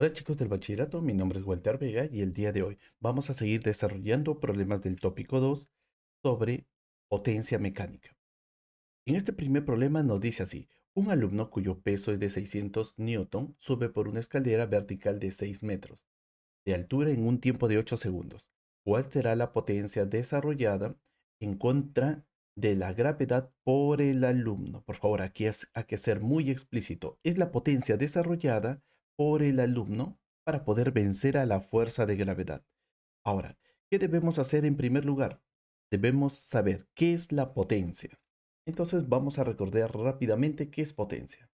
Hola chicos del bachillerato, mi nombre es Walter Vega y el día de hoy vamos a seguir desarrollando problemas del tópico 2 sobre potencia mecánica. En este primer problema nos dice así: un alumno cuyo peso es de 600 newton sube por una escalera vertical de 6 metros de altura en un tiempo de 8 segundos. ¿Cuál será la potencia desarrollada en contra de la gravedad por el alumno? Por favor, aquí hay que ser muy explícito. Es la potencia desarrollada por el alumno para poder vencer a la fuerza de gravedad. Ahora, ¿qué debemos hacer en primer lugar? Debemos saber qué es la potencia. Entonces vamos a recordar rápidamente qué es potencia.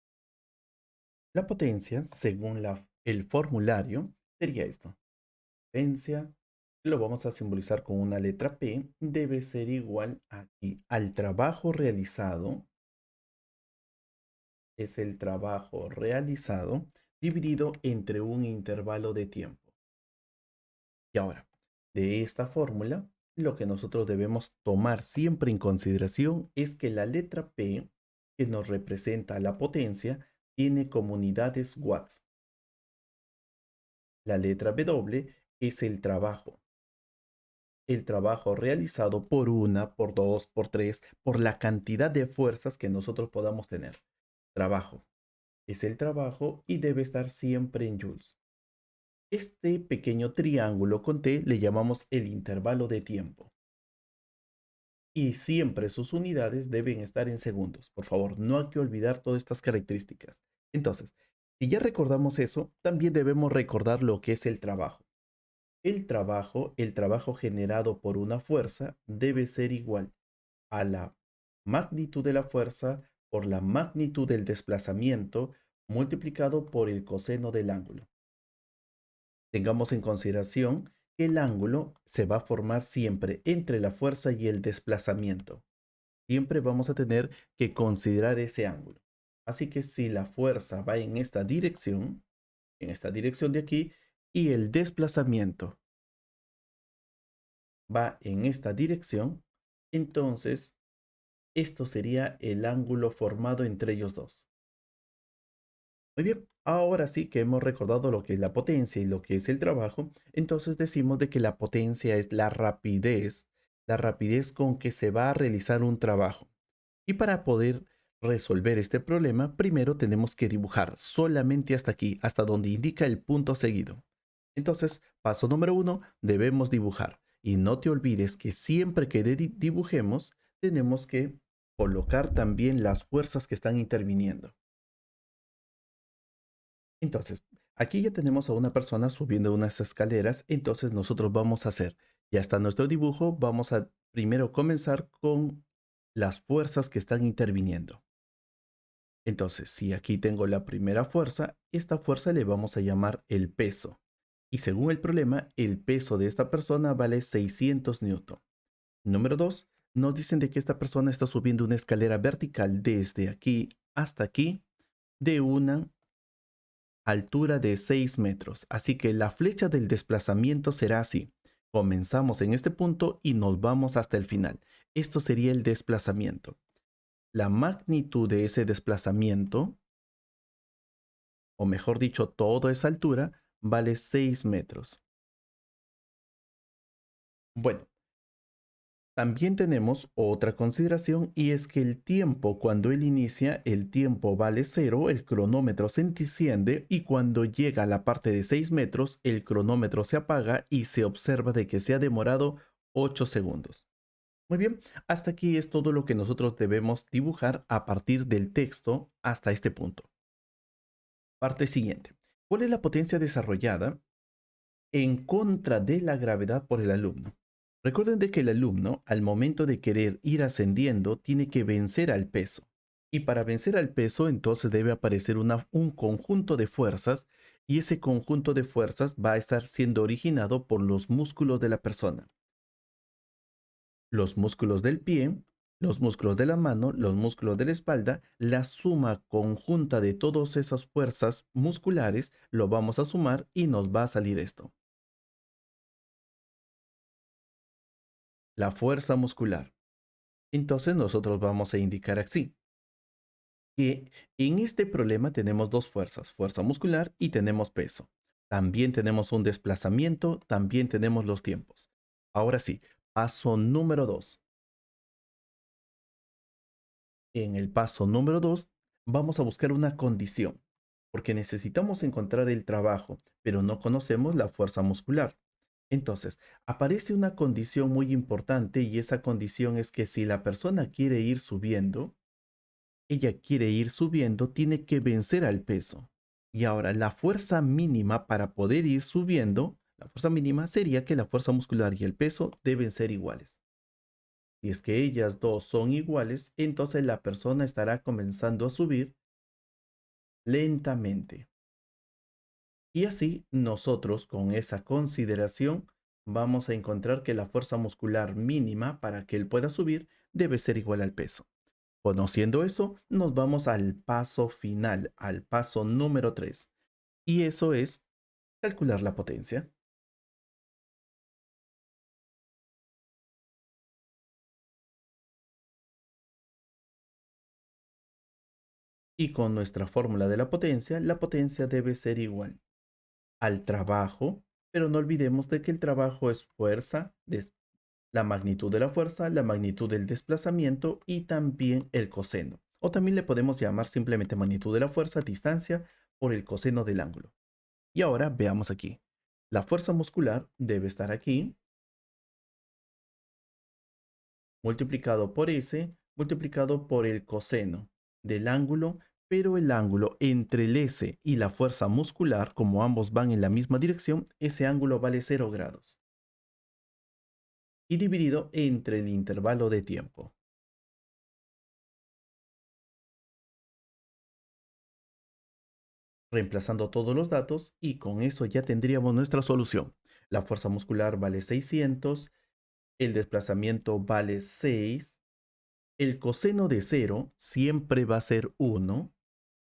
La potencia, según el formulario, sería esto. Potencia, lo vamos a simbolizar con una letra P, debe ser igual aquí al trabajo realizado, es el trabajo realizado dividido entre un intervalo de tiempo. Y ahora, de esta fórmula, lo que nosotros debemos tomar siempre en consideración es que la letra P, que nos representa la potencia, tiene como unidades watts. La letra W es el trabajo realizado por una, por dos, por tres, por la cantidad de fuerzas que nosotros podamos tener. Trabajo es el trabajo y debe estar siempre en joules. Este pequeño triángulo con T le llamamos el intervalo de tiempo. Y siempre sus unidades deben estar en segundos. Por favor, no hay que olvidar todas estas características. Entonces, si ya recordamos eso, también debemos recordar lo que es el trabajo. El trabajo generado por una fuerza debe ser igual a la magnitud de la fuerza por la magnitud del desplazamiento multiplicado por el coseno del ángulo. Tengamos en consideración que el ángulo se va a formar siempre entre la fuerza y el desplazamiento. Siempre vamos a tener que considerar ese ángulo. Así que si la fuerza va en esta dirección de aquí, y el desplazamiento va en esta dirección, entonces esto sería el ángulo formado entre ellos dos. Muy bien, ahora sí que hemos recordado lo que es la potencia y lo que es el trabajo, entonces decimos de que la potencia es la rapidez con que se va a realizar un trabajo. Y para poder resolver este problema, primero tenemos que dibujar solamente hasta aquí, hasta donde indica el punto seguido. Entonces, paso número uno, debemos dibujar. Y no te olvides que siempre que dibujemos, tenemos que colocar también las fuerzas que están interviniendo. Entonces, aquí ya tenemos a una persona subiendo unas escaleras, entonces nosotros vamos a hacer, ya está nuestro dibujo, vamos a primero comenzar con las fuerzas que están interviniendo. Entonces, si aquí tengo la primera fuerza, esta fuerza le vamos a llamar el peso. Y según el problema, el peso de esta persona vale 600 newton. Número 2, nos dicen de que esta persona está subiendo una escalera vertical desde aquí hasta aquí de una altura de 6 metros. Así que la flecha del desplazamiento será así. Comenzamos en este punto y nos vamos hasta el final. Esto sería el desplazamiento. La magnitud de ese desplazamiento, o mejor dicho, toda esa altura, vale 6 metros. Bueno, también tenemos otra consideración y es que el tiempo, cuando él inicia, el tiempo vale cero, el cronómetro se enciende y cuando llega a la parte de 6 metros, el cronómetro se apaga y se observa de que se ha demorado 8 segundos. Muy bien, hasta aquí es todo lo que nosotros debemos dibujar a partir del texto hasta este punto. Parte siguiente. ¿Cuál es la potencia desarrollada en contra de la gravedad por el alumno? Recuerden de que el alumno, al momento de querer ir ascendiendo, tiene que vencer al peso. Y para vencer al peso, entonces debe aparecer un conjunto de fuerzas y ese conjunto de fuerzas va a estar siendo originado por los músculos de la persona. Los músculos del pie, los músculos de la mano, los músculos de la espalda, la suma conjunta de todas esas fuerzas musculares lo vamos a sumar y nos va a salir esto. La fuerza muscular. Entonces nosotros vamos a indicar así, que en este problema tenemos dos fuerzas, fuerza muscular y tenemos peso. también tenemos un desplazamiento, también tenemos los tiempos. Ahora sí, paso número 2. En el paso número 2 vamos a buscar una condición, porque necesitamos encontrar el trabajo, pero no conocemos la fuerza muscular. Entonces, aparece una condición muy importante y esa condición es que si la persona quiere ir subiendo, ella quiere ir subiendo, tiene que vencer al peso. Y ahora, la fuerza mínima para poder ir subiendo, la fuerza mínima sería que la fuerza muscular y el peso deben ser iguales. Si es que ellas dos son iguales, entonces la persona estará comenzando a subir lentamente. Y así nosotros con esa consideración vamos a encontrar que la fuerza muscular mínima para que él pueda subir debe ser igual al peso. Conociendo eso, nos vamos al paso final, al paso número 3. Y eso es calcular la potencia. Y con nuestra fórmula de la potencia debe ser igual al trabajo, pero no olvidemos de que el trabajo es fuerza, la magnitud de la fuerza, la magnitud del desplazamiento y también el coseno. O también le podemos llamar simplemente magnitud de la fuerza, distancia, por el coseno del ángulo. Y ahora veamos aquí. La fuerza muscular debe estar aquí, multiplicado por S, multiplicado por el coseno del ángulo, pero el ángulo entre el S y la fuerza muscular, como ambos van en la misma dirección, ese ángulo vale 0 grados. Y dividido entre el intervalo de tiempo. Reemplazando todos los datos y con eso ya tendríamos nuestra solución. La fuerza muscular vale 600, el desplazamiento vale 6, el coseno de 0 siempre va a ser 1.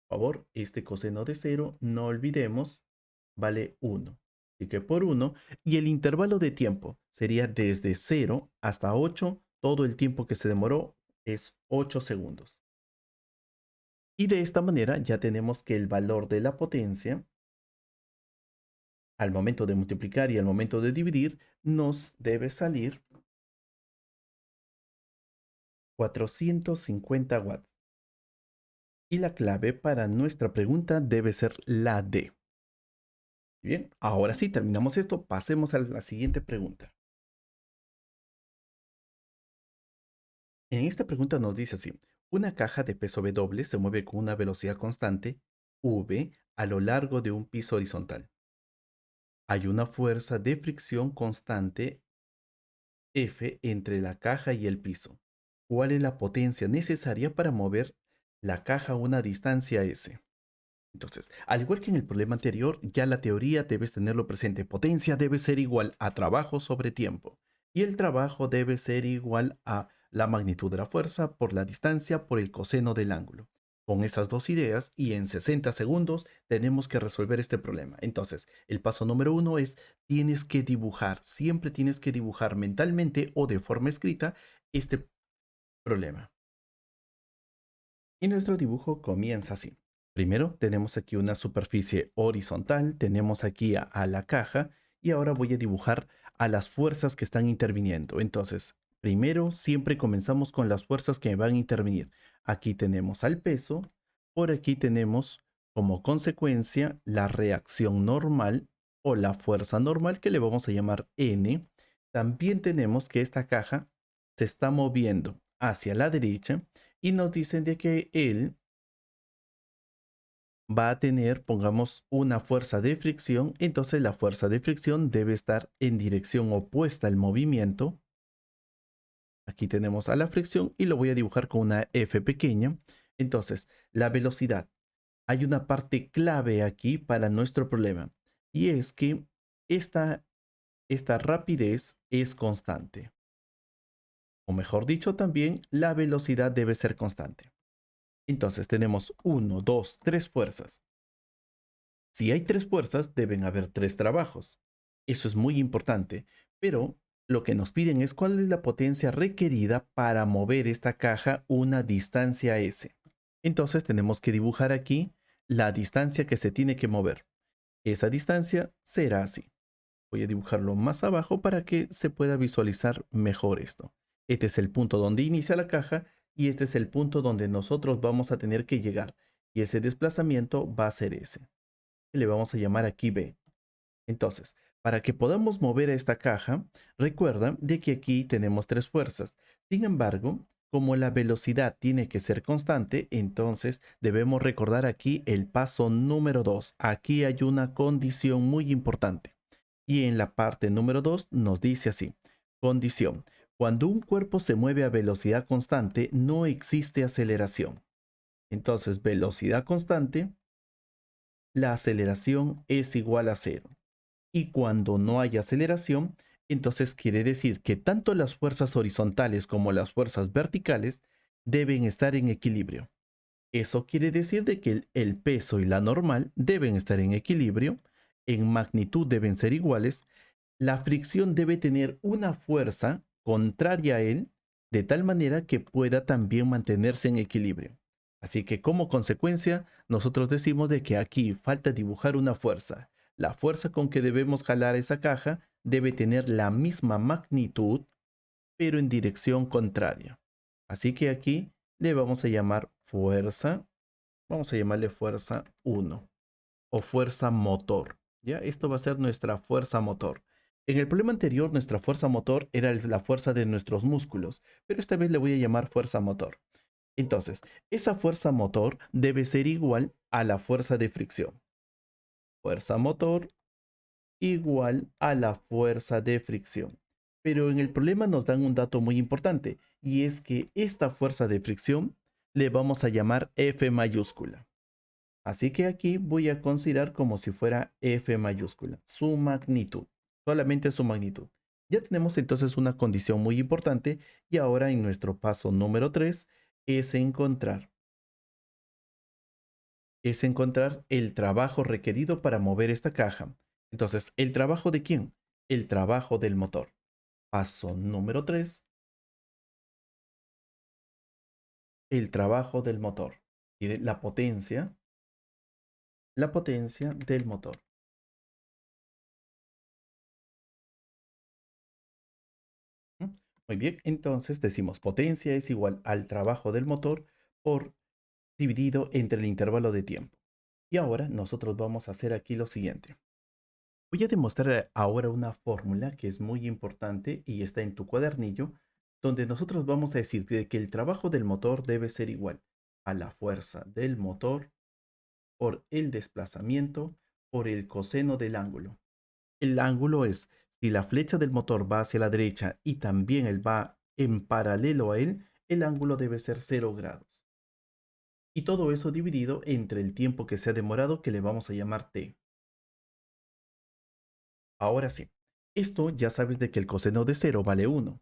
Por favor, este coseno de 0, no olvidemos, vale 1. Así que por 1, y el intervalo de tiempo sería desde 0 hasta 8, todo el tiempo que se demoró es 8 segundos. Y de esta manera ya tenemos que el valor de la potencia al momento de multiplicar y al momento de dividir, nos debe salir 450 watts. Y la clave para nuestra pregunta debe ser la D. Bien, ahora sí, terminamos esto. Pasemos a la siguiente pregunta. En esta pregunta nos dice así: una caja de peso W se mueve con una velocidad constante, V, a lo largo de un piso horizontal. Hay una fuerza de fricción constante, F, entre la caja y el piso. ¿Cuál es la potencia necesaria para mover la caja a una distancia S? Entonces, al igual que en el problema anterior, ya la teoría debes tenerlo presente. Potencia debe ser igual a trabajo sobre tiempo. Y el trabajo debe ser igual a la magnitud de la fuerza por la distancia por el coseno del ángulo. Con esas dos ideas y en 60 segundos tenemos que resolver este problema. Entonces, el paso número 1 es tienes que dibujar, siempre tienes que dibujar mentalmente o de forma escrita este problema. Y nuestro dibujo comienza así. Primero tenemos aquí una superficie horizontal, tenemos aquí a la caja y ahora voy a dibujar a las fuerzas que están interviniendo. Entonces, primero siempre comenzamos con las fuerzas que van a intervenir. Aquí tenemos al peso, por aquí tenemos como consecuencia la reacción normal o la fuerza normal que le vamos a llamar N. También tenemos que esta caja se está moviendo hacia la derecha y nos dicen de que él va a tener, pongamos, una fuerza de fricción, entonces la fuerza de fricción debe estar en dirección opuesta al movimiento. Aquí tenemos a la fricción y lo voy a dibujar con una F pequeña. Entonces, la velocidad. Hay una parte clave aquí para nuestro problema y es que esta, esta rapidez es constante. O mejor dicho, también la velocidad debe ser constante. Entonces tenemos 1, 2, 3 fuerzas. Si hay 3 fuerzas, deben haber 3 trabajos. Eso es muy importante, pero lo que nos piden es cuál es la potencia requerida para mover esta caja una distancia S. Entonces tenemos que dibujar aquí la distancia que se tiene que mover. Esa distancia será así. Voy a dibujarlo más abajo para que se pueda visualizar mejor esto. Este es el punto donde inicia la caja y este es el punto donde nosotros vamos a tener que llegar. Y ese desplazamiento va a ser ese. Le vamos a llamar aquí B. Entonces, para que podamos mover a esta caja, recuerda de que aquí tenemos tres fuerzas. Sin embargo, como la velocidad tiene que ser constante, entonces debemos recordar aquí el paso número 2. Aquí hay una condición muy importante. Y en la parte número 2 nos dice así, condición. Cuando un cuerpo se mueve a velocidad constante, no existe aceleración. Entonces, velocidad constante, la aceleración es igual a cero. Y cuando no hay aceleración, entonces quiere decir que tanto las fuerzas horizontales como las fuerzas verticales deben estar en equilibrio. Eso quiere decir de que el peso y la normal deben estar en equilibrio, en magnitud deben ser iguales, la fricción debe tener una fuerza contraria a él, de tal manera que pueda también mantenerse en equilibrio. Así que como consecuencia, nosotros decimos de que aquí falta dibujar una fuerza. La fuerza con que debemos jalar esa caja debe tener la misma magnitud, pero en dirección contraria. Así que aquí le vamos a llamar fuerza, vamos a llamarle fuerza 1 o fuerza motor. ¿Ya? Esto va a ser nuestra fuerza motor. En el problema anterior, nuestra fuerza motor era la fuerza de nuestros músculos, pero esta vez le voy a llamar fuerza motor. Entonces, esa fuerza motor debe ser igual a la fuerza de fricción. Fuerza motor igual a la fuerza de fricción. Pero en el problema nos dan un dato muy importante, y es que esta fuerza de fricción le vamos a llamar F mayúscula. Así que aquí voy a considerar como si fuera F mayúscula, su magnitud, solamente su magnitud. Ya tenemos entonces una condición muy importante y ahora en nuestro paso número 3 es encontrar el trabajo requerido para mover esta caja. Entonces, ¿el trabajo de quién? El trabajo del motor. Paso número 3, el trabajo del motor. Tiene la potencia del motor. ¿Mm? Muy bien, entonces decimos potencia es igual al trabajo del motor por dividido entre el intervalo de tiempo. Y ahora nosotros vamos a hacer aquí lo siguiente. Voy a demostrar ahora una fórmula que es muy importante y está en tu cuadernillo, donde nosotros vamos a decir que el trabajo del motor debe ser igual a la fuerza del motor por el desplazamiento por el coseno del ángulo. El ángulo es si la flecha del motor va hacia la derecha y también él va en paralelo a él, el ángulo debe ser 0 grados. Y todo eso dividido entre el tiempo que se ha demorado, que le vamos a llamar t. Ahora sí, esto ya sabes de que el coseno de 0 vale 1.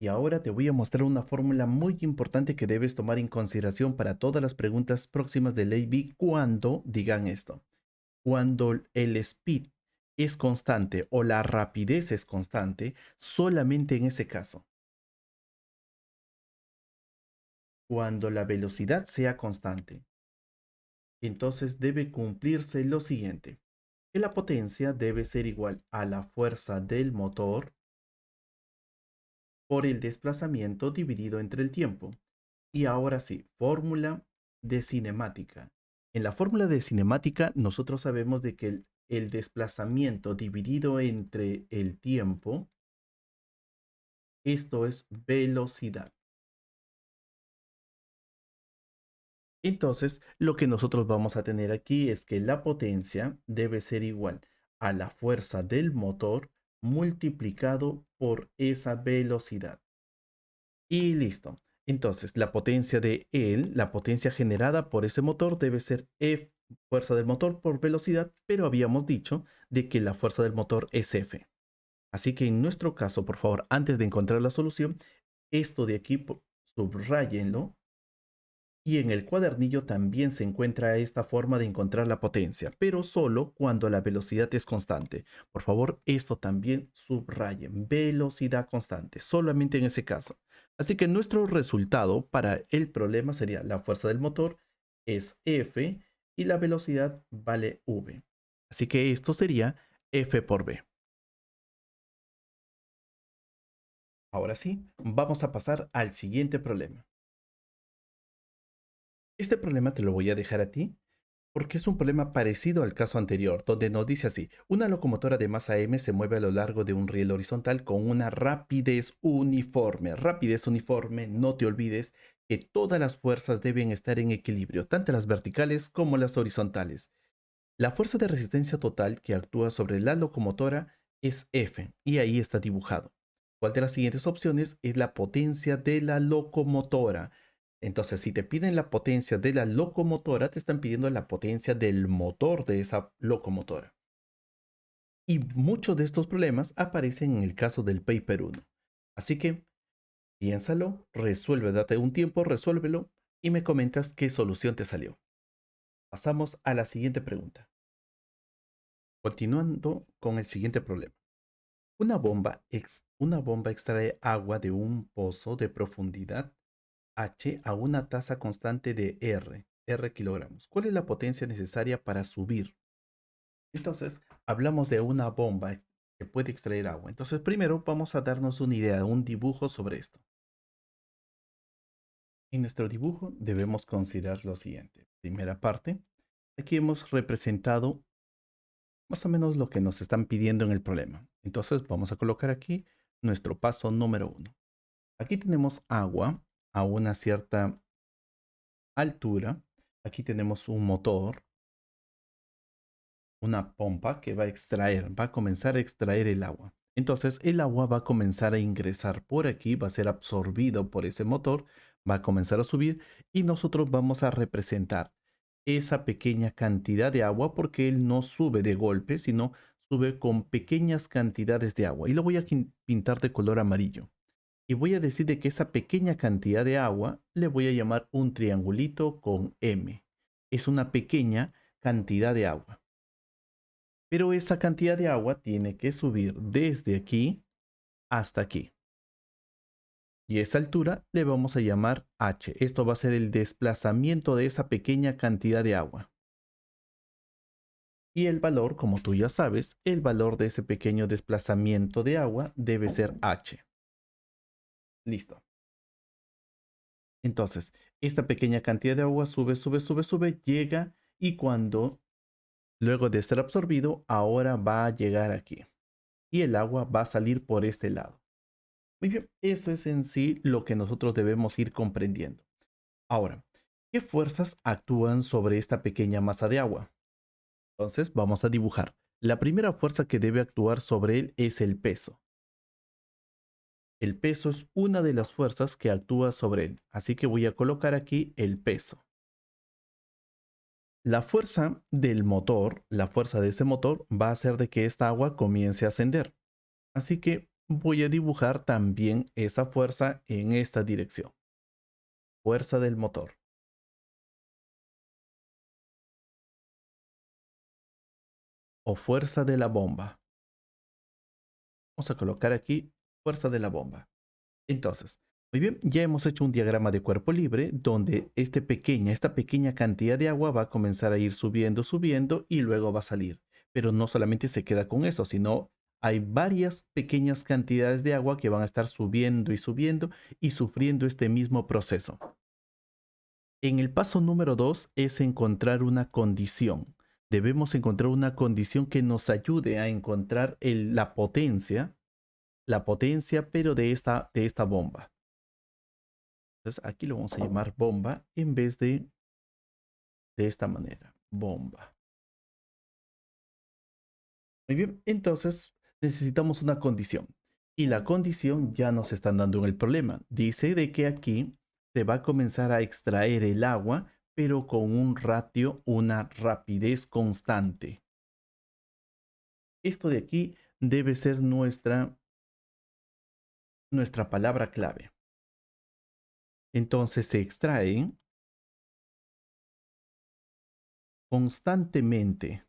Y ahora te voy a mostrar una fórmula muy importante que debes tomar en consideración para todas las preguntas próximas de Ley B cuando digan esto. Cuando el speed es constante o la rapidez es constante, solamente en ese caso. Cuando la velocidad sea constante, entonces debe cumplirse lo siguiente, que la potencia debe ser igual a la fuerza del motor por el desplazamiento dividido entre el tiempo. Y ahora sí, fórmula de cinemática. En la fórmula de cinemática nosotros sabemos de que el desplazamiento dividido entre el tiempo, esto es velocidad. Entonces, lo que nosotros vamos a tener aquí es que la potencia debe ser igual a la fuerza del motor multiplicado por esa velocidad. Y listo. Entonces, la potencia de él, la potencia generada por ese motor debe ser F, fuerza del motor por velocidad, pero habíamos dicho de que la fuerza del motor es F. Así que en nuestro caso, por favor, antes de encontrar la solución, esto de aquí, subrayenlo. Y en el cuadernillo también se encuentra esta forma de encontrar la potencia, pero solo cuando la velocidad es constante. Por favor, esto también subrayen, velocidad constante, solamente en ese caso. Así que nuestro resultado para el problema sería la fuerza del motor es F y la velocidad vale V. Así que esto sería F por V. Ahora sí, vamos a pasar al siguiente problema. Este problema te lo voy a dejar a ti porque es un problema parecido al caso anterior, donde nos dice así: una locomotora de masa m se mueve a lo largo de un riel horizontal con una rapidez uniforme. Rapidez uniforme, no te olvides que todas las fuerzas deben estar en equilibrio, tanto las verticales como las horizontales. La fuerza de resistencia total que actúa sobre la locomotora es F, y ahí está dibujado. ¿Cuál de las siguientes opciones es la potencia de la locomotora? Entonces, si te piden la potencia de la locomotora, te están pidiendo la potencia del motor de esa locomotora. Y muchos de estos problemas aparecen en el caso del Paper 1. Así que piénsalo, resuelve, date un tiempo, resuélvelo y me comentas qué solución te salió. Pasamos a la siguiente pregunta. Continuando con el siguiente problema. Una bomba extrae agua de un pozo de profundidad H a una tasa constante de R kilogramos. ¿Cuál es la potencia necesaria para subir? Entonces, hablamos de una bomba que puede extraer agua. Entonces, primero vamos a darnos una idea, un dibujo sobre esto. En nuestro dibujo debemos considerar lo siguiente. Primera parte, aquí hemos representado más o menos lo que nos están pidiendo en el problema. Entonces, vamos a colocar aquí nuestro paso número 1. Aquí tenemos agua a una cierta altura. Aquí tenemos un motor, una pompa que va a extraer, va a comenzar a extraer el agua. Entonces el agua va a comenzar a ingresar por aquí, va a ser absorbido por ese motor, va a comenzar a subir y nosotros vamos a representar esa pequeña cantidad de agua porque él no sube de golpe, sino sube con pequeñas cantidades de agua. Y lo voy a pintar de color amarillo. Y voy a decir de que esa pequeña cantidad de agua le voy a llamar un triangulito con M. Es una pequeña cantidad de agua. Pero esa cantidad de agua tiene que subir desde aquí hasta aquí. Y esa altura le vamos a llamar H. Esto va a ser el desplazamiento de esa pequeña cantidad de agua. Y el valor, como tú ya sabes, el valor de ese pequeño desplazamiento de agua debe ser H. Listo. Entonces, esta pequeña cantidad de agua sube, sube, sube, sube, llega y cuando, luego de ser absorbido, ahora va a llegar aquí. Y el agua va a salir por este lado. Muy bien, eso es en sí lo que nosotros debemos ir comprendiendo. Ahora, ¿qué fuerzas actúan sobre esta pequeña masa de agua? Entonces, vamos a dibujar. La primera fuerza que debe actuar sobre él es el peso. El peso es una de las fuerzas que actúa sobre él, así que voy a colocar aquí el peso. La fuerza del motor, la fuerza de ese motor va a hacer de que esta agua comience a ascender. Así que voy a dibujar también esa fuerza en esta dirección. Fuerza del motor. O fuerza de la bomba. Vamos a colocar aquí fuerza de la bomba. Entonces, muy bien, ya hemos hecho un diagrama de cuerpo libre donde esta pequeña cantidad de agua va a comenzar a ir subiendo, subiendo y luego va a salir. Pero no solamente se queda con eso, sino hay varias pequeñas cantidades de agua que van a estar subiendo y sufriendo este mismo proceso. En el paso número 2 es encontrar una condición. Debemos encontrar una condición que nos ayude a encontrar la potencia, pero de esta bomba. Entonces aquí lo vamos a llamar bomba en vez de esta manera, bomba. Muy bien, entonces necesitamos una condición. Y la condición ya nos están dando en el problema. Dice de que aquí se va a comenzar a extraer el agua, pero con un ratio, una rapidez constante. Esto de aquí debe ser nuestra palabra clave. Entonces se extrae constantemente,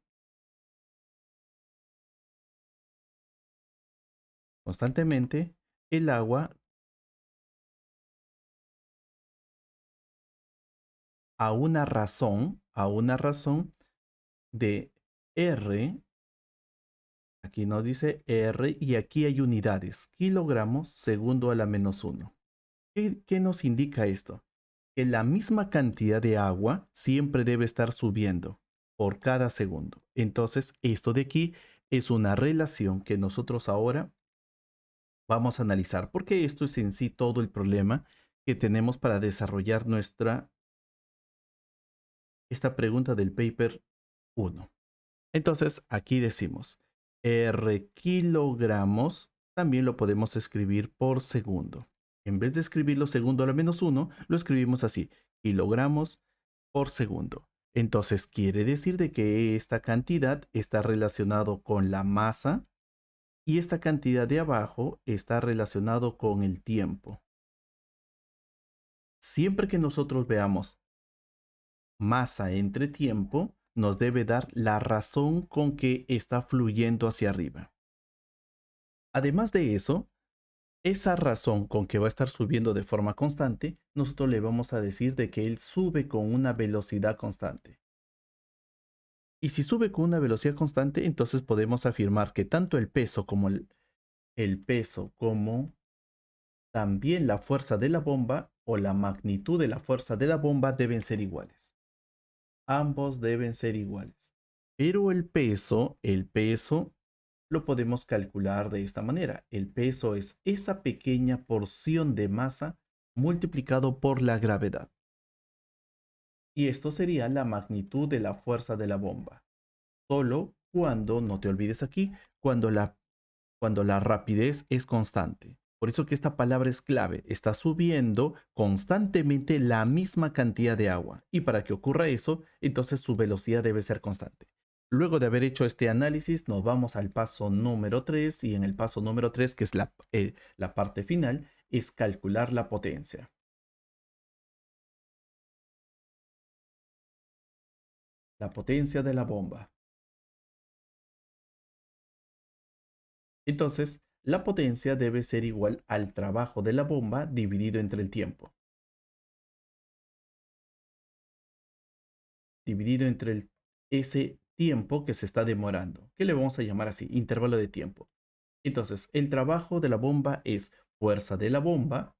constantemente el agua a una razón de R. Aquí nos dice R y aquí hay unidades, kilogramos segundo a la menos uno. ¿Qué nos indica esto? Que la misma cantidad de agua siempre debe estar subiendo por cada segundo. Entonces, esto de aquí es una relación que nosotros ahora vamos a analizar, porque esto es en sí todo el problema que tenemos para desarrollar esta pregunta del paper 1. Entonces, aquí decimos R kilogramos, también lo podemos escribir por segundo. En vez de escribirlo segundo a la menos uno, lo escribimos así, kilogramos por segundo. Entonces, quiere decir de que esta cantidad está relacionado con la masa y esta cantidad de abajo está relacionado con el tiempo. Siempre que nosotros veamos masa entre tiempo, nos debe dar la razón con que está fluyendo hacia arriba. Además de eso, esa razón con que va a estar subiendo de forma constante, nosotros le vamos a decir de que él sube con una velocidad constante. Y si sube con una velocidad constante, entonces podemos afirmar que tanto el peso como el peso como también la fuerza de la bomba o la magnitud de la fuerza de la bomba deben ser iguales. Ambos deben ser iguales. Pero el peso lo podemos calcular de esta manera. El peso es esa pequeña porción de masa multiplicado por la gravedad. Y esto sería la magnitud de la fuerza de la bomba. Solo cuando, no te olvides aquí, cuando la rapidez es constante. Por eso que esta palabra es clave. Está subiendo constantemente la misma cantidad de agua. Y para que ocurra eso, entonces su velocidad debe ser constante. Luego de haber hecho este análisis, nos vamos al paso número 3. Y en el paso número 3, que es la parte final, es calcular la potencia. La potencia de la bomba. Entonces, la potencia debe ser igual al trabajo de la bomba dividido entre el tiempo. Dividido entre ese tiempo que se está demorando, que le vamos a llamar así, intervalo de tiempo. Entonces, el trabajo de la bomba es fuerza de la bomba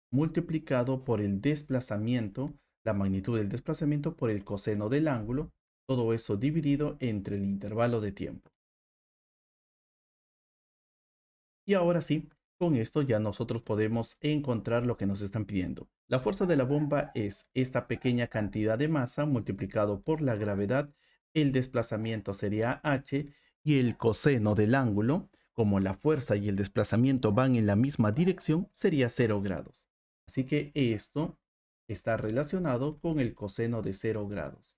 multiplicado por el desplazamiento, la magnitud del desplazamiento por el coseno del ángulo, todo eso dividido entre el intervalo de tiempo. Y ahora sí, con esto ya nosotros podemos encontrar lo que nos están pidiendo. La fuerza de la bomba es esta pequeña cantidad de masa multiplicado por la gravedad. El desplazamiento sería h y el coseno del ángulo, como la fuerza y el desplazamiento van en la misma dirección, sería 0 grados. Así que esto está relacionado con el coseno de 0 grados.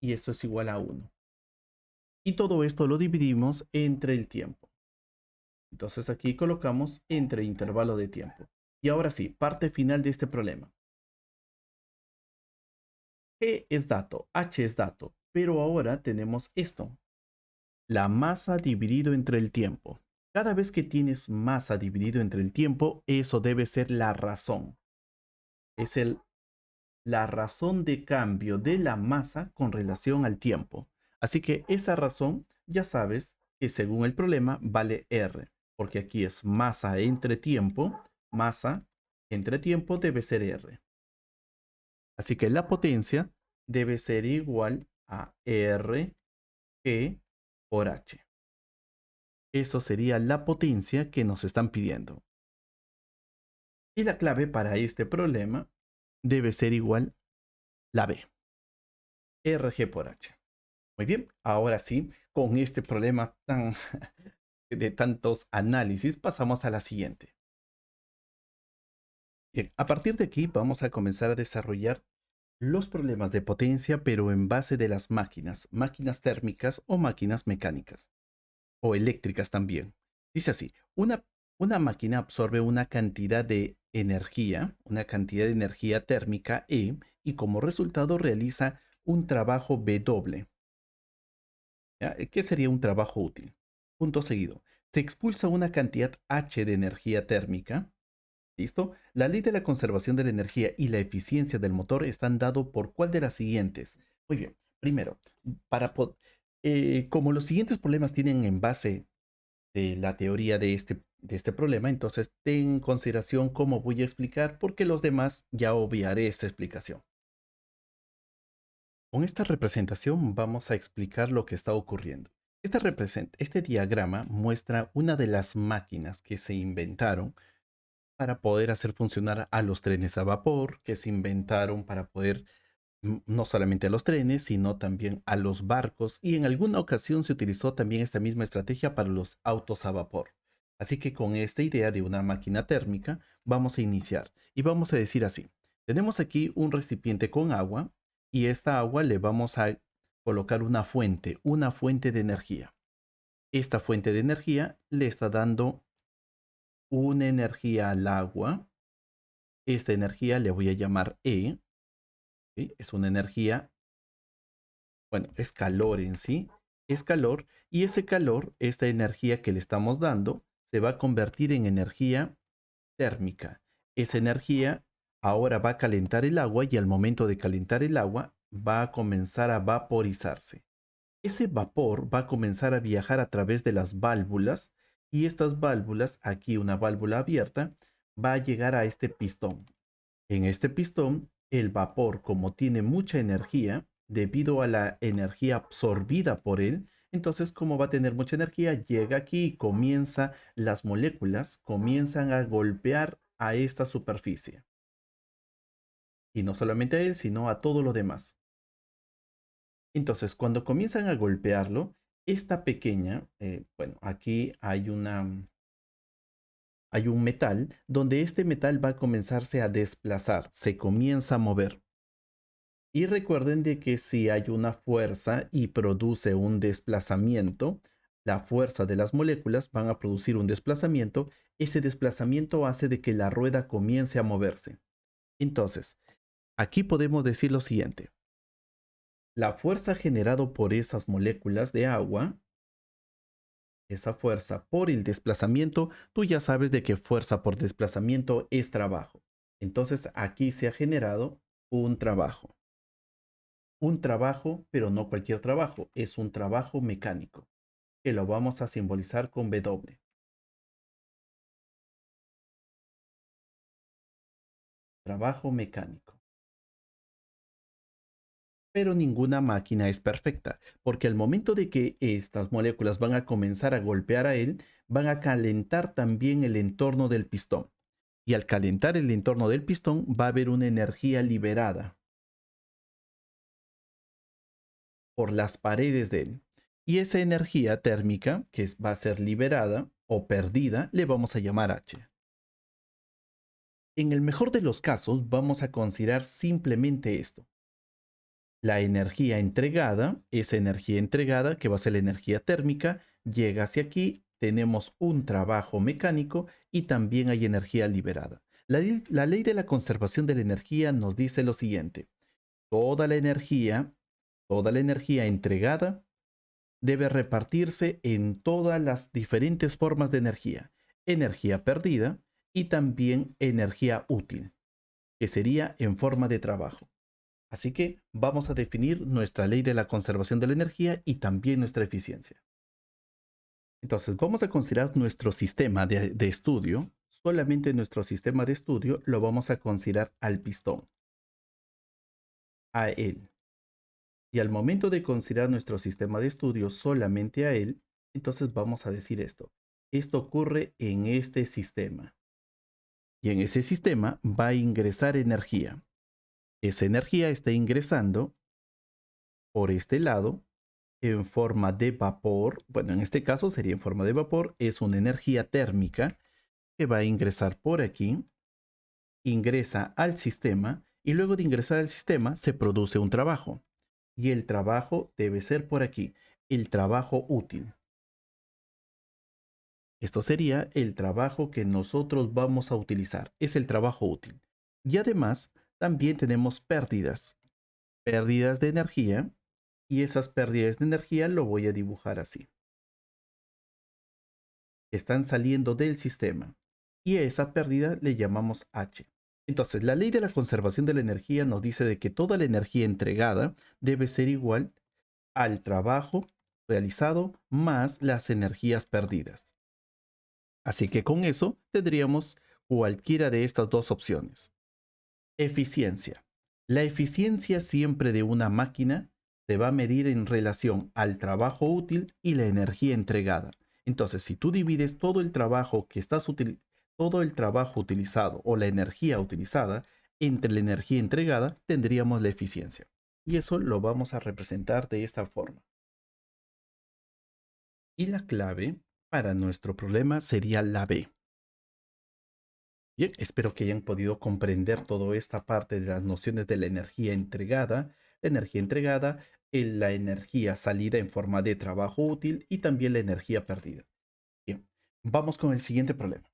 Y esto es igual a 1. Y todo esto lo dividimos entre el tiempo. Entonces aquí colocamos entre intervalo de tiempo. Y ahora sí, parte final de este problema. G es dato, H es dato, pero ahora tenemos esto. La masa dividido entre el tiempo. Cada vez que tienes masa dividido entre el tiempo, eso debe ser la razón. Es la razón de cambio de la masa con relación al tiempo. Así que esa razón ya sabes que según el problema vale R, porque aquí es masa entre tiempo debe ser R. Así que la potencia debe ser igual a R G por H. Eso sería la potencia que nos están pidiendo. Y la clave para este problema debe ser igual la B, RG por H. Muy bien, ahora sí, con este problema de tantos análisis, pasamos a la siguiente. Bien, a partir de aquí vamos a comenzar a desarrollar los problemas de potencia, pero en base de las máquinas térmicas o máquinas mecánicas, o eléctricas también. Dice así, una máquina absorbe una cantidad de energía térmica E, y como resultado realiza un trabajo W. ¿Ya? ¿Qué sería un trabajo útil? Punto seguido. Se expulsa una cantidad H de energía térmica ¿Listo? La ley de la conservación de la energía y la eficiencia del motor están dado por cuál de las siguientes. Muy bien. Primero, para como los siguientes problemas tienen en base de la teoría de este problema, entonces ten en consideración cómo voy a explicar, porque los demás ya obviaré esta explicación. Con esta representación vamos a explicar lo que está ocurriendo. Este diagrama muestra una de las máquinas que se inventaron para poder hacer funcionar a los trenes a vapor, que se inventaron para poder no solamente a los trenes, sino también a los barcos, y en alguna ocasión se utilizó también esta misma estrategia para los autos a vapor. Así que con esta idea de una máquina térmica vamos a iniciar y vamos a decir así. Tenemos aquí un recipiente con agua y esta agua le vamos a colocar una fuente de energía. Esta fuente de energía le está dando una energía al agua. Esta energía le voy a llamar E, ¿sí? Es una energía, bueno, es calor en sí, es calor, y ese calor, esta energía que le estamos dando, se va a convertir en energía térmica. Esa energía ahora va a calentar el agua y al momento de calentar el agua va a comenzar a vaporizarse. Ese vapor va a comenzar a viajar a través de las válvulas y estas válvulas, aquí una válvula abierta, va a llegar a este pistón. En este pistón, el vapor, como tiene mucha energía, debido a la energía absorbida por él, entonces como va a tener mucha energía, llega aquí y comienza, las moléculas comienzan a golpear a esta superficie. Y no solamente a él, sino a todo lo demás. Entonces, cuando comienzan a golpearlo, esta pequeña, bueno, aquí hay un metal, donde este metal va a comenzarse a desplazar, se comienza a mover. Y recuerden de que si hay una fuerza y produce un desplazamiento, la fuerza de las moléculas van a producir un desplazamiento, ese desplazamiento hace de que la rueda comience a moverse. Entonces, aquí podemos decir lo siguiente. La fuerza generada por esas moléculas de agua, esa fuerza por el desplazamiento, tú ya sabes de que fuerza por desplazamiento es trabajo. Entonces, aquí se ha generado un trabajo. Un trabajo, pero no cualquier trabajo, es un trabajo mecánico, que lo vamos a simbolizar con W. Trabajo mecánico. Pero ninguna máquina es perfecta, porque al momento de que estas moléculas van a comenzar a golpear a él, van a calentar también el entorno del pistón. Y al calentar el entorno del pistón va a haber una energía liberada por las paredes de él. Y esa energía térmica va a ser liberada o perdida, le vamos a llamar H. En el mejor de los casos, vamos a considerar simplemente esto. La energía entregada, esa energía entregada, que va a ser la energía térmica, llega hacia aquí, tenemos un trabajo mecánico y también hay energía liberada. La ley de la conservación de la energía nos dice lo siguiente. Toda la energía, toda la energía entregada debe repartirse en todas las diferentes formas de energía. Energía perdida y también energía útil, que sería en forma de trabajo. Así que vamos a definir nuestra ley de la conservación de la energía y también nuestra eficiencia. Entonces vamos a considerar nuestro sistema de estudio. Solamente nuestro sistema de estudio lo vamos a considerar al pistón, a él. Y al momento de considerar nuestro sistema de estudio solamente a él, entonces vamos a decir esto. Esto ocurre en este sistema. Y en ese sistema va a ingresar energía. Esa energía está ingresando por este lado en forma de vapor. Bueno, en este caso sería en forma de vapor. Es una energía térmica que va a ingresar por aquí, ingresa al sistema y luego de ingresar al sistema se produce un trabajo. Y el trabajo debe ser por aquí, el trabajo útil. Esto sería el trabajo que nosotros vamos a utilizar. Es el trabajo útil. Y además, también tenemos pérdidas. Pérdidas de energía. Y esas pérdidas de energía lo voy a dibujar así. Están saliendo del sistema. y a esa pérdida le llamamos H. Entonces, la ley de la conservación de la energía nos dice de que toda la energía entregada debe ser igual al trabajo realizado más las energías perdidas. Así que con eso tendríamos cualquiera de estas dos opciones. Eficiencia. La eficiencia siempre de una máquina se va a medir en relación al trabajo útil y la energía entregada. Entonces, si tú divides todo el trabajo todo el trabajo utilizado o la energía utilizada entre la energía entregada, tendríamos la eficiencia. Y eso lo vamos a representar de esta forma. Y la clave para nuestro problema sería la B. Bien, espero que hayan podido comprender toda esta parte de las nociones de la energía entregada, la energía salida en forma de trabajo útil y también la energía perdida. Bien, vamos con el siguiente problema.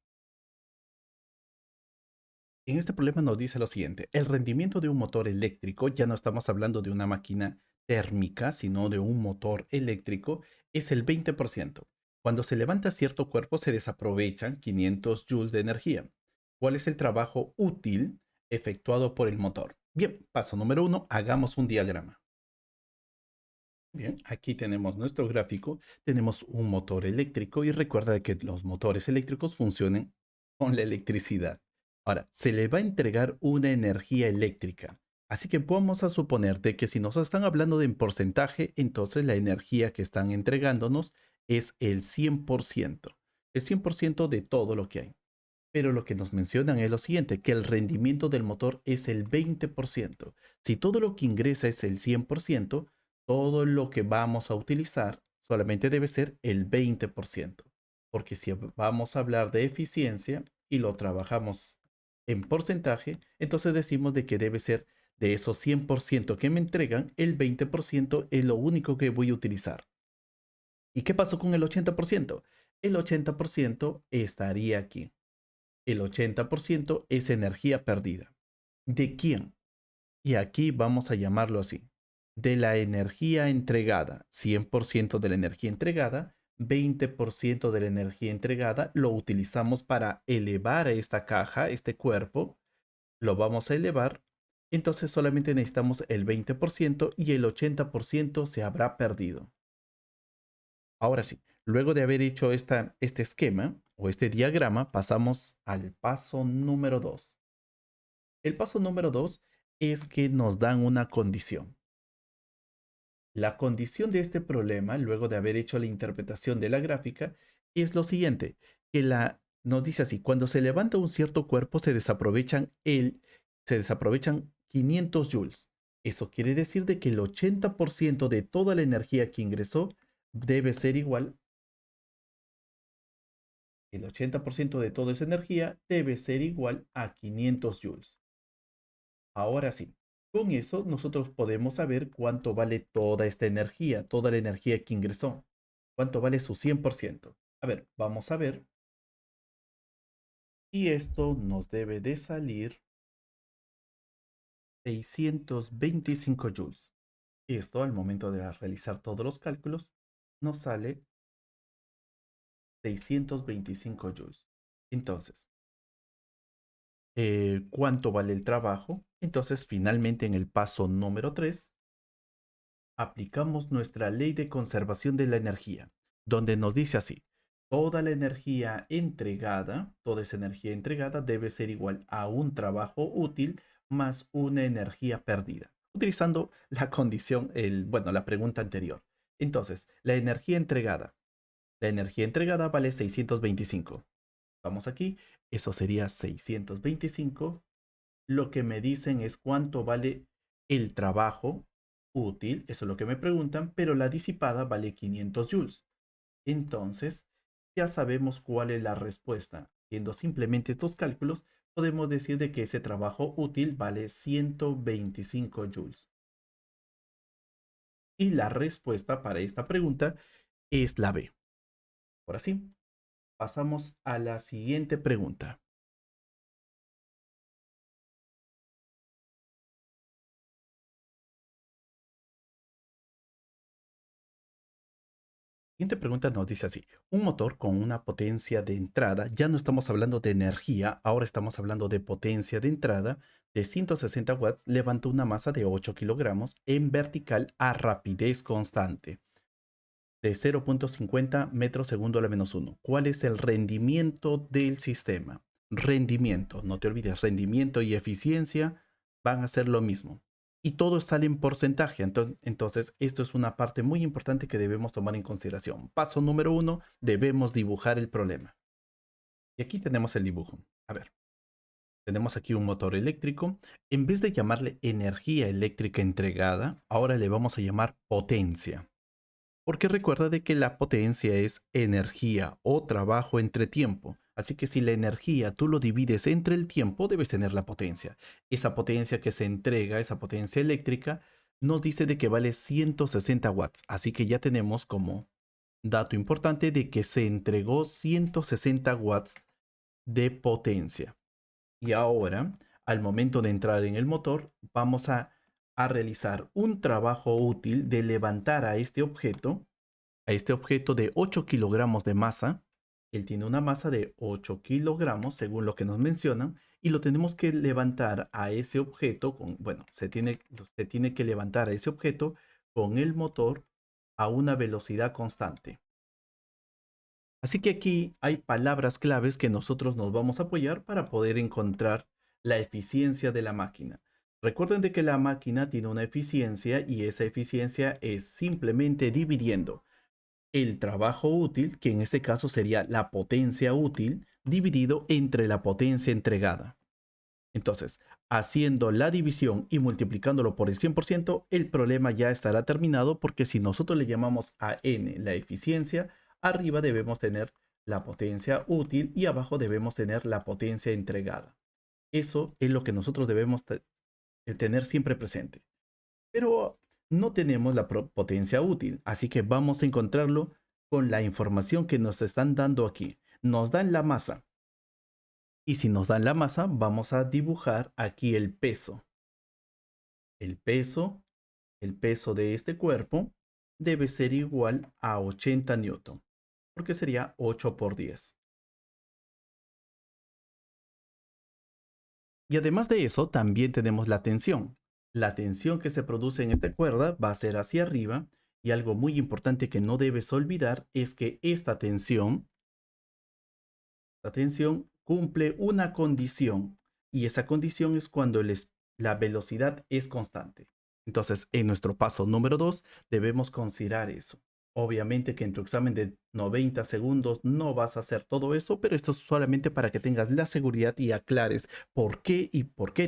En este problema nos dice lo siguiente: el rendimiento de un motor eléctrico, ya no estamos hablando de una máquina térmica, sino de un motor eléctrico, es el 20%. Cuando se levanta cierto cuerpo se desaprovechan 500 joules de energía. ¿Cuál es el trabajo útil efectuado por el motor? Bien, paso número uno, hagamos un diagrama. Bien, aquí tenemos nuestro gráfico, tenemos un motor eléctrico y recuerda que los motores eléctricos funcionan con la electricidad. Ahora, se le va a entregar una energía eléctrica. Así que vamos a suponer de que si nos están hablando de en porcentaje, entonces la energía que están entregándonos es el 100%. El 100% de todo lo que hay. Pero lo que nos mencionan es lo siguiente, que el rendimiento del motor es el 20%. Si todo lo que ingresa es el 100%, todo lo que vamos a utilizar solamente debe ser el 20%. Porque si vamos a hablar de eficiencia y lo trabajamos en porcentaje, entonces decimos de que debe ser de esos 100% que me entregan, el 20% es lo único que voy a utilizar. ¿Y qué pasó con el 80%? El 80% estaría aquí. El 80% es energía perdida. ¿De quién? Y aquí vamos a llamarlo así. De la energía entregada, 100% de la energía entregada, 20% de la energía entregada lo utilizamos para elevar a esta caja, este cuerpo, lo vamos a elevar, entonces solamente necesitamos el 20% y el 80% se habrá perdido. Ahora sí, luego de haber hecho este esquema o este diagrama, pasamos al paso número 2. El paso número 2 es que nos dan una condición. La condición de este problema, luego de haber hecho la interpretación de la gráfica, es lo siguiente, que nos dice así: cuando se levanta un cierto cuerpo se desaprovechan 500 joules. Eso quiere decir de que el 80% de toda la energía que ingresó debe ser igual. El 80% de toda esa energía debe ser igual a 500 joules. Ahora sí, con eso nosotros podemos saber cuánto vale toda esta energía, toda la energía que ingresó. Cuánto vale su 100%. A ver, vamos a ver. Y esto nos debe de salir 625 joules. Esto al momento de realizar todos los cálculos nos sale 625 joules. Entonces, ¿cuánto vale el trabajo? Entonces, finalmente en el paso número 3 aplicamos nuestra ley de conservación de la energía, donde nos dice así: toda la energía entregada, toda esa energía entregada debe ser igual a un trabajo útil más una energía perdida, utilizando la condición, bueno, la pregunta anterior. Entonces, la energía entregada vale 625. Vamos aquí, eso sería 625. Lo que me dicen es cuánto vale el trabajo útil, eso es lo que me preguntan, pero la disipada vale 500 joules. Entonces, ya sabemos cuál es la respuesta. Haciendo simplemente estos cálculos, podemos decir de que ese trabajo útil vale 125 joules. Y la respuesta para esta pregunta es la B. Ahora sí, pasamos a la siguiente pregunta. Siguiente pregunta nos dice así, un motor con una potencia de entrada, ya no estamos hablando de energía, ahora estamos hablando de potencia de entrada de 160 watts, levanta una masa de 8 kilogramos en vertical a rapidez constante de 0.50 metros segundo a la menos uno. ¿Cuál es el rendimiento del sistema? Rendimiento, no te olvides, rendimiento y eficiencia van a ser lo mismo. Y todo sale en porcentaje. Entonces, esto es una parte muy importante que debemos tomar en consideración. Paso número uno, debemos dibujar el problema. Y aquí tenemos el dibujo. A ver, tenemos aquí un motor eléctrico. En vez de llamarle energía eléctrica entregada, ahora le vamos a llamar potencia. Porque recuerda de que la potencia es energía o trabajo entre tiempo. Así que si la energía tú lo divides entre el tiempo, debes tener la potencia. Esa potencia que se entrega, esa potencia eléctrica, nos dice de que vale 160 watts. Así que ya tenemos como dato importante de que se entregó 160 watts de potencia. Y ahora, al momento de entrar en el motor, vamos a realizar un trabajo útil de levantar a este objeto de 8 kilogramos de masa. Él tiene una masa de 8 kilogramos, según lo que nos mencionan, y lo tenemos que levantar a ese objeto con, bueno, se tiene que levantar a ese objeto con el motor a una velocidad constante. Así que aquí hay palabras claves que nosotros nos vamos a apoyar para poder encontrar la eficiencia de la máquina. Recuerden de que la máquina tiene una eficiencia y esa eficiencia es simplemente dividiendo el trabajo útil, que en este caso sería la potencia útil, dividido entre la potencia entregada. Entonces, haciendo la división y multiplicándolo por el 100%, el problema ya estará terminado porque si nosotros le llamamos a n la eficiencia, arriba debemos tener la potencia útil y abajo debemos tener la potencia entregada. Eso es lo que nosotros debemos tener siempre presente. Pero no tenemos la potencia útil, así que vamos a encontrarlo con la información que nos están dando aquí. Nos dan la masa. Y si nos dan la masa, vamos a dibujar aquí el peso. El peso, el peso de este cuerpo debe ser igual a 80 newton, porque sería 8 por 10. Y además de eso, también tenemos la tensión. La tensión que se produce en esta cuerda va a ser hacia arriba y algo muy importante que no debes olvidar es que esta tensión cumple una condición y esa condición es cuando la velocidad es constante. Entonces, en nuestro paso número 2 debemos considerar eso. Obviamente que en tu examen de 90 segundos no vas a hacer todo eso, pero esto es solamente para que tengas la seguridad y aclares por qué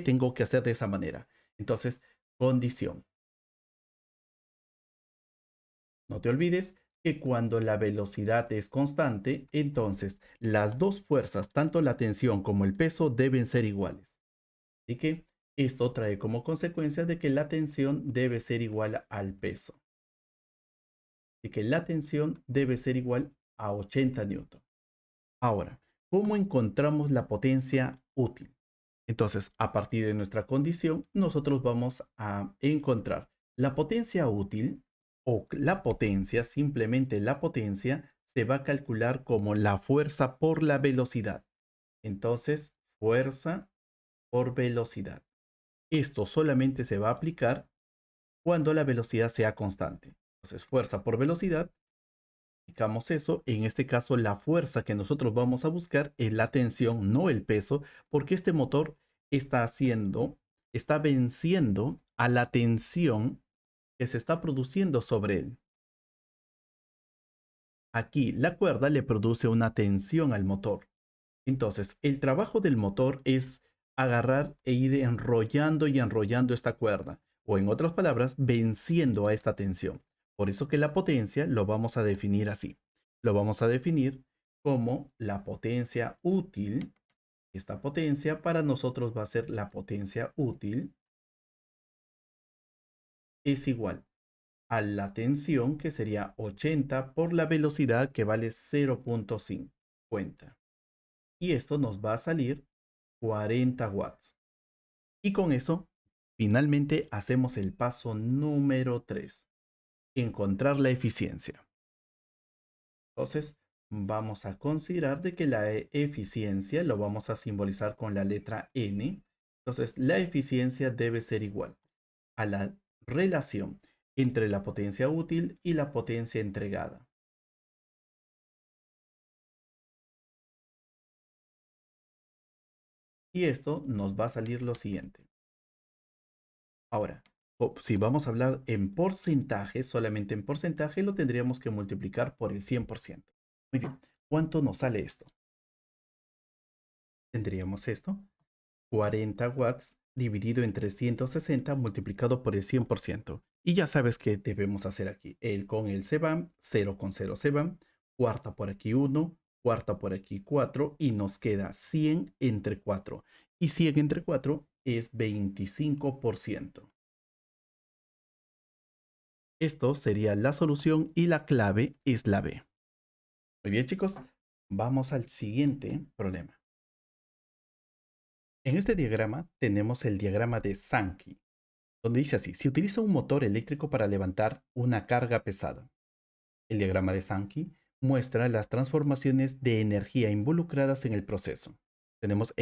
tengo que hacer de esa manera. Entonces, condición. No te olvides que cuando la velocidad es constante, entonces las dos fuerzas, tanto la tensión como el peso, deben ser iguales. Así que esto trae como consecuencia de que la tensión debe ser igual al peso. Así que la tensión debe ser igual a 80 newton. Ahora, ¿cómo encontramos la potencia útil? Entonces, a partir de nuestra condición, nosotros vamos a encontrar la potencia útil o la potencia, simplemente la potencia, se va a calcular como la fuerza por la velocidad. Entonces, fuerza por velocidad. Esto solamente se va a aplicar cuando la velocidad sea constante. Entonces, fuerza por velocidad, aplicamos eso. En este caso, la fuerza que nosotros vamos a buscar es la tensión, no el peso, porque este motor está venciendo a la tensión que se está produciendo sobre él. Aquí la cuerda le produce una tensión al motor. Entonces, el trabajo del motor es agarrar e ir enrollando y enrollando esta cuerda, o en otras palabras, venciendo a esta tensión. Por eso que la potencia lo vamos a definir así. Lo vamos a definir como la potencia útil. Esta potencia para nosotros va a ser la potencia útil es igual a la tensión que sería 80 por la velocidad que vale 0.50. Y esto nos va a salir 40 watts. Y con eso, finalmente hacemos el paso número 3, encontrar la eficiencia. Entonces, vamos a considerar de que la eficiencia lo vamos a simbolizar con la letra N. Entonces, la eficiencia debe ser igual a la relación entre la potencia útil y la potencia entregada. Y esto nos va a salir lo siguiente. Ahora, si vamos a hablar en porcentaje, solamente en porcentaje, lo tendríamos que multiplicar por el 100%. Muy bien, ¿cuánto nos sale esto? Tendríamos esto, 40 watts dividido en 360 multiplicado por el 100%. Y ya sabes qué debemos hacer aquí. El con el se van, 0 con 0 se van, cuarta por aquí 1, cuarta por aquí 4 y nos queda 100 entre 4. Y 100 entre 4 es 25%. Esto sería la solución y la clave es la B. Muy bien, chicos, vamos al siguiente problema. En este diagrama tenemos el diagrama de Sankey, donde dice así: se utiliza un motor eléctrico para levantar una carga pesada. El diagrama de Sankey muestra las transformaciones de energía involucradas en el proceso. Tenemos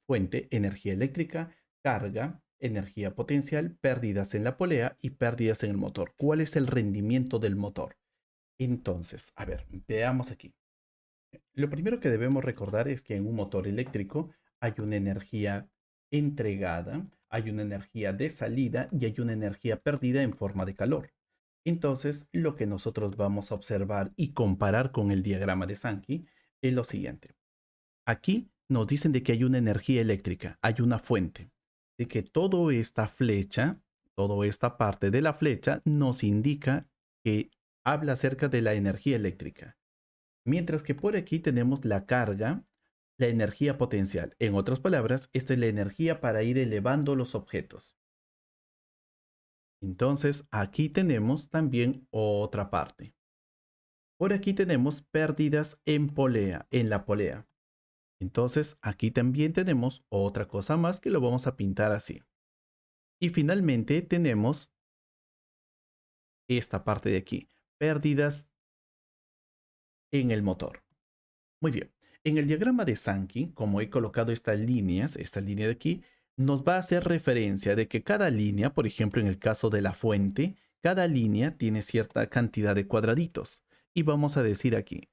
fuente, energía eléctrica, carga, energía potencial, pérdidas en la polea y pérdidas en el motor. ¿Cuál es el rendimiento del motor? Entonces, a ver, veamos aquí. Lo primero que debemos recordar es que en un motor eléctrico hay una energía entregada, hay una energía de salida y hay una energía perdida en forma de calor. Entonces, lo que nosotros vamos a observar y comparar con el diagrama de Sankey es lo siguiente. Aquí nos dicen de que hay una energía eléctrica, hay una fuente. De que toda esta flecha, toda esta parte de la flecha nos indica que habla acerca de la energía eléctrica. Mientras que por aquí tenemos la carga, la energía potencial. En otras palabras, esta es la energía para ir elevando los objetos. Entonces, aquí tenemos también otra parte. Por aquí tenemos pérdidas en polea, en la polea. Entonces, aquí también tenemos otra cosa más que lo vamos a pintar así. Y finalmente tenemos esta parte de aquí, pérdidas en el motor. Muy bien. En el diagrama de Sankey, como he colocado estas líneas, esta línea de aquí, nos va a hacer referencia de que cada línea, por ejemplo, en el caso de la fuente, cada línea tiene cierta cantidad de cuadraditos. Y vamos a decir aquí,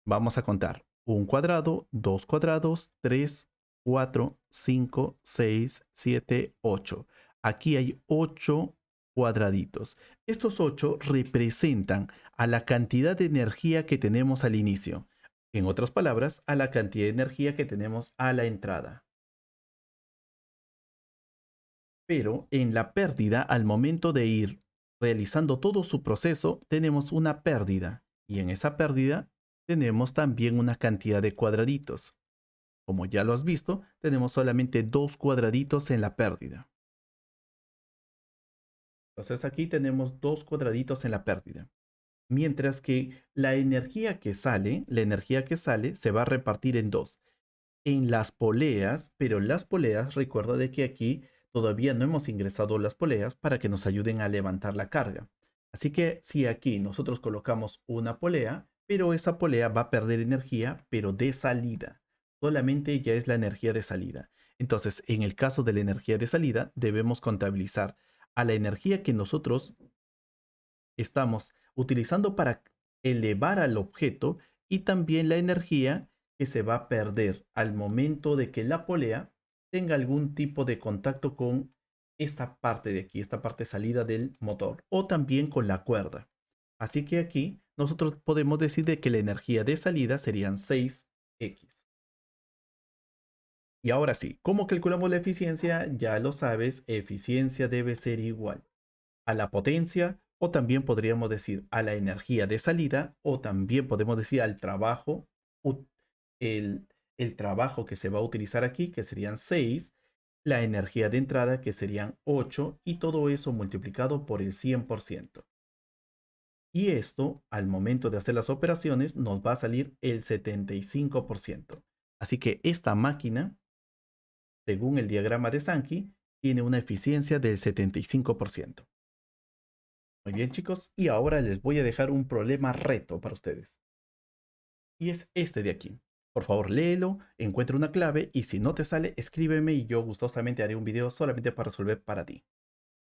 vamos a contar un cuadrado, dos cuadrados, 3, 4, 5, 6, 7, 8. Aquí hay 8 cuadraditos. Estos 8 representan a la cantidad de energía que tenemos al inicio. En otras palabras, a la cantidad de energía que tenemos a la entrada. Pero en la pérdida, al momento de ir realizando todo su proceso, tenemos una pérdida. Y en esa pérdida tenemos también una cantidad de cuadraditos. Como ya lo has visto, tenemos solamente 2 cuadraditos en la pérdida. Entonces aquí tenemos 2 cuadraditos en la pérdida. Mientras que la energía que sale se va a repartir en dos. En las poleas, pero las poleas, recuerda de que aquí todavía no hemos ingresado las poleas para que nos ayuden a levantar la carga. Así que si aquí nosotros colocamos una polea, pero esa polea va a perder energía, pero de salida. Solamente ya es la energía de salida. Entonces, en el caso de la energía de salida, debemos contabilizar a la energía que nosotros estamos utilizando para elevar al objeto y también la energía que se va a perder al momento de que la polea tenga algún tipo de contacto con esta parte de aquí, esta parte salida del motor o también con la cuerda. Así que aquí nosotros podemos decir de que la energía de salida serían 6x. Y ahora sí, ¿cómo calculamos la eficiencia? Ya lo sabes, eficiencia debe ser igual a la potencia o también podríamos decir a la energía de salida o también podemos decir al trabajo, el, el trabajo que se va a utilizar aquí, que serían 6, la energía de entrada, que serían 8 y todo eso multiplicado por el 100%. Y esto, al momento de hacer las operaciones, nos va a salir el 75%. Así que esta máquina, según el diagrama de Sankey, tiene una eficiencia del 75%. Muy bien, chicos, y ahora les voy a dejar un problema reto para ustedes. Y es este de aquí. Por favor, léelo, encuentra una clave y si no te sale, escríbeme y yo gustosamente haré un video solamente para resolver para ti.